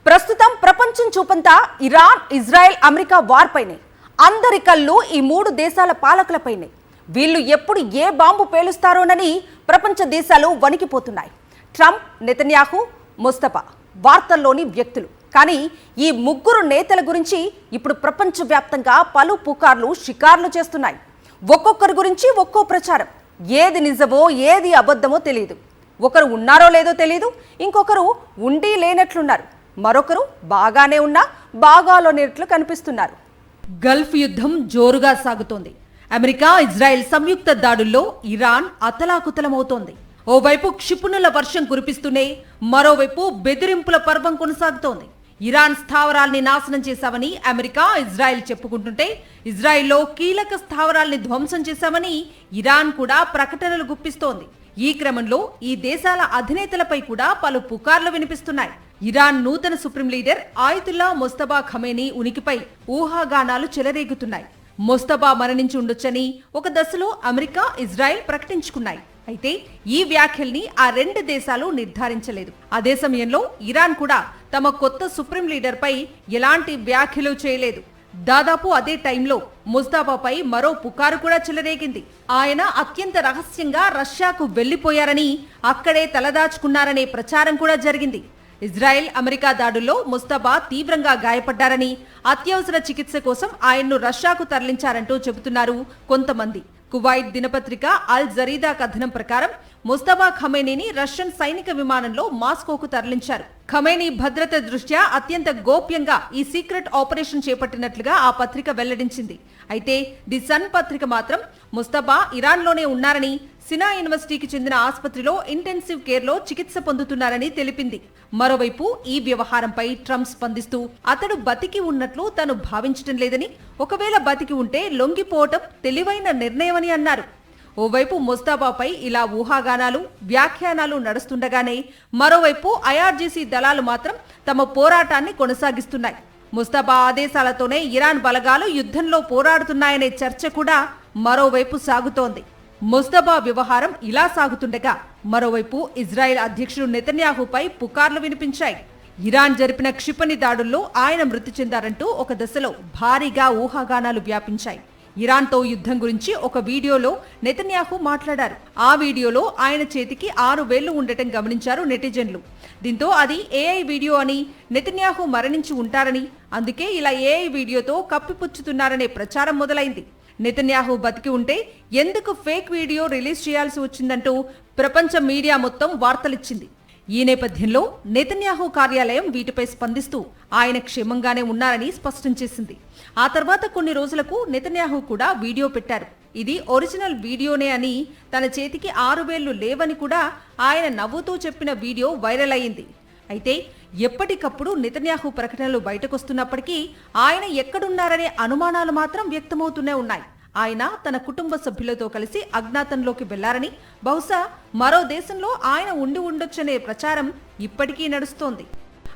ప్రస్తుతం ప్రపంచం చూపంతా Iran, Israel, America war పైనే. అందరి కళ్ళు ఈ మూడు దేశాల పాలకులపైనే. వీళ్ళు ఎప్పుడు ఏ బాంబు పేలుస్తారోనని ప్రపంచ దేశాలు వణికిపోతున్నాయి. ట్రంప్, నెతన్యాహు, ముస్తఫా వార్తల్లోని వ్యక్తులు. కానీ ఈ ముగ్గురు నేతల గురించి ఇప్పుడు ప్రపంచవ్యాప్తంగా పలు పుకార్లు షికార్లు చేస్తున్నాయి. ఒక్కొక్కరి గురించి ఒక్కో ప్రచారం. ఏది నిజమో ఏది అబద్ధమో తెలియదు. ఒకరు ఉన్నారో లేదో తెలియదు, ఇంకొకరు ఉండి లేనట్లున్నారు, మరొకరు బాగానే ఉన్నా బాగాలోనేట్లు కనిపిస్తున్నారు. గల్ఫ్ యుద్ధం జోరుగా సాగుతోంది. అమెరికా, ఇజ్రాయెల్ సంయుక్త దాడుల్లో ఇరాన్ అతలాకుతలమవుతోంది. ఓవైపు క్షిపణుల వర్షం కురిపిస్తూనే మరోవైపు బెదిరింపుల పర్వం కొనసాగుతోంది. ఇరాన్ స్థావరాల్ని నాశనం చేశామని అమెరికా, ఇజ్రాయెల్ చెప్పుకుంటుంటే, ఇజ్రాయెల్లో కీలక స్థావరాల్ని ధ్వంసం చేశామని ఇరాన్ కూడా ప్రకటనలు గుప్పిస్తోంది. ఈ క్రమంలో ఈ దేశాల అధినేతలపై కూడా పలు పుకార్లు వినిపిస్తున్నాయి. ఇరాన్ నూతన supreme leader Ayatollah Mustafa Khamenei ఉనికిపై ఊహాగానాలు చెలరేగుతున్నాయి. ముస్తఫా మరణించి ఉండొచ్చని ఒక దశలో అమెరికా, ఇజ్రాయెల్ ప్రకటించుకున్నాయి. అయితే ఈ వ్యాఖ్యల్ని ఆ రెండు దేశాలు నిర్ధారించలేదు. అదే సమయంలో ఇరాన్ కూడా తమ కొత్త సుప్రీం లీడర్ పై ఎలాంటి వ్యాఖ్యలు చేయలేదు. దాదాపు అదే టైంలో ముస్తఫాపై మరో పుకారు కూడా చెలరేగింది. ఆయన అత్యంత రహస్యంగా రష్యాకు వెళ్లిపోయారని, అక్కడే తలదాచుకున్నారనే ప్రచారం కూడా జరిగింది. ఇజ్రాయెల్, అమెరికా దాడుల్లో ముస్తఫా తీవ్రంగా గాయపడ్డారని, అత్యవసర చికిత్స కోసం ఆయన్ను రష్యాకు తరలించారంటూ చెబుతున్నారు కొంతమంది. కువైట్ దినపత్రిక అల్ జరీదా కథనం ప్రకారం ముస్తఫా ఖమేనీని రష్యన్ సైనిక విమానంలో మాస్కోకు తరలించారు. ఖమేనీ భద్రత దృష్ట్యా అత్యంత గోప్యంగా ఈ సీక్రెట్ ఆపరేషన్ చేపట్టినట్లుగా ఆ పత్రిక వెల్లడించింది. అయితే ది సన్ పత్రిక మాత్రం ముస్తఫా ఇరాన్లోనే ఉన్నారని, సినా యూనివర్సిటీకి చెందిన ఆసుపత్రిలో ఇంటెన్సివ్ కేర్లో చికిత్స పొందుతున్నారని తెలిపింది. మరోవైపు ఈ వ్యవహారంపై ట్రంప్ స్పందిస్తూ అతడు బతికి ఉన్నట్లు తాను భావించడం లేదని, ఒకవేళ బతికి ఉంటే లొంగిపోవటం తెలివైన నిర్ణయమని అన్నారు. ఓవైపు ముస్తఫాపై ఇలా ఊహాగానాలు, వ్యాఖ్యానాలు నడుస్తుండగానే మరోవైపు ఐఆర్జీసీ దళాలు మాత్రం తమ పోరాటాన్ని కొనసాగిస్తున్నాయి. ముస్తఫా ఆదేశాలతోనే ఇరాన్ బలగాలు యుద్ధంలో పోరాడుతున్నాయనే చర్చ కూడా మరోవైపు సాగుతోంది. ముస్తఫా వ్యవహారం ఇలా సాగుతుండగా మరోవైపు ఇజ్రాయెల్ అధ్యక్షుడు నెతన్యాహుపై పుకార్లు వినిపించాయి. ఇరాన్ జరిపిన క్షిపణి దాడుల్లో ఆయన మృతి చెందారంటూ ఒక దశలో భారీగా ఊహాగానాలు వ్యాపించాయి. ఇరాన్తో యుద్ధం గురించి ఒక వీడియోలో నెతన్యాహు మాట్లాడారు. ఆ వీడియోలో ఆయన చేతికి 6 వేళ్లు ఉండటం గమనించారు నెటిజన్లు. దీంతో అది ఏఐ వీడియో అని, నెతన్యాహు మరణించి ఉంటారని, అందుకే ఇలా ఏఐ వీడియోతో కప్పిపుచ్చుతున్నారనే ప్రచారం మొదలైంది. నెతన్యాహు బతికి ఉంటే ఎందుకు ఫేక్ వీడియో రిలీజ్ చేయాల్సి వచ్చిందంటూ ప్రపంచ మీడియా మొత్తం వార్తలిచ్చింది. ఈ నేపథ్యంలో నెతన్యాహు కార్యాలయం వీటిపై స్పందిస్తూ ఆయన క్షేమంగానే ఉన్నారని స్పష్టం చేసింది. ఆ తర్వాత కొన్ని రోజులకు నెతన్యాహు కూడా వీడియో పెట్టారు. ఇది ఒరిజినల్ వీడియోనే అని, తన చేతికి 6 వేళ్లు లేవని కూడా ఆయన నవ్వుతూ చెప్పిన వీడియో వైరల్ అయింది. అయితే ఎప్పటికప్పుడు నెతన్యాహు ప్రకటనలు బయటకొస్తున్నప్పటికీ ఆయన ఎక్కడున్నారనే అనుమానాలు మాత్రం వ్యక్తమవుతూనే ఉన్నాయి. ఆయన తన కుటుంబ సభ్యులతో కలిసి అజ్ఞాతంలోకి వెళ్లారని, బహుశా మరో దేశంలో ఆయన ఉండి ఉండొచ్చనే ప్రచారం ఇప్పటికీ నడుస్తోంది.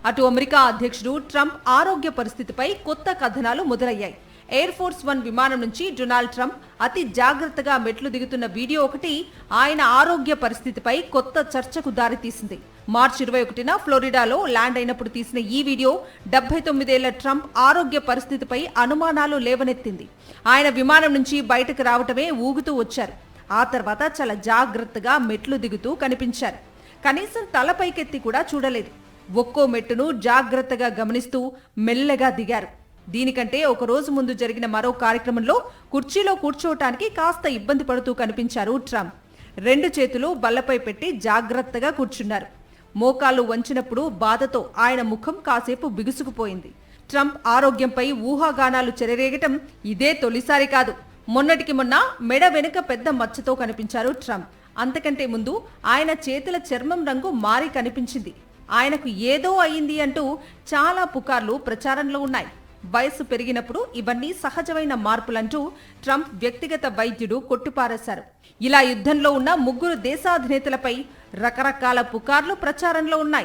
అటు అమెరికా అధ్యక్షుడు ట్రంప్ ఆరోగ్య పరిస్థితిపై కొత్త కథనాలు మొదలయ్యాయి. ఎయిర్ ఫోర్స్ 1 విమానం నుంచి డొనాల్డ్ ట్రంప్ అతి జాగ్రత్తగా మెట్లు దిగుతున్న వీడియో ఒకటి ఆయన ఆరోగ్య పరిస్థితిపై కొత్త చర్చకు దారితీసింది. మార్చి 21న ఫ్లోరిడాలో ల్యాండ్ అయినప్పుడు తీసిన ఈ వీడియో 79 ఏళ్ల ట్రంప్ ఆరోగ్య పరిస్థితిపై అనుమానాలు లేవనెత్తింది. ఆయన విమానం నుంచి బయటకు రావటమే ఊగుతూ వచ్చారు. ఆ తర్వాత చాలా జాగ్రత్తగా మెట్లు దిగుతూ కనిపించారు. కనీసం తలపైకెత్తి కూడా చూడలేదు. ఒక్కో మెట్టును జాగ్రత్తగా గమనిస్తూ మెల్లగా దిగారు. దీనికంటే ఒక రోజు ముందు జరిగిన మరో కార్యక్రమంలో కుర్చీలో కూర్చోవటానికి కాస్త ఇబ్బంది పడుతూ కనిపించారు ట్రంప్. 2 చేతులు బల్లపై పెట్టి జాగ్రత్తగా కూర్చున్నారు. మోకాళ్లు వంచినప్పుడు బాధతో ఆయన ముఖం కాసేపు బిగుసుకుపోయింది. ట్రంప్ ఆరోగ్యంపై ఊహాగానాలు చెలరేగటం ఇదే తొలిసారి కాదు. మొన్నటికి మొన్న మెడ వెనుక పెద్ద మచ్చతో కనిపించారు ట్రంప్. అంతకంటే ముందు ఆయన చేతుల చర్మం రంగు మారి కనిపించింది. ఆయనకు ఏదో అయింది అంటూ చాలా పుకార్లు ప్రచారంలో ఉన్నాయి. వయసు పెరిగినప్పుడు ఇవన్నీ సహజమైన మార్పులంటూ ట్రంప్ వ్యక్తిగత వైద్యుడు కొట్టిపారేశారు. ఇలా యుద్ధంలో ఉన్న ముగ్గురు దేశాధినేతలపై రకరకాల పుకార్లు ప్రచారంలో ఉన్నాయి.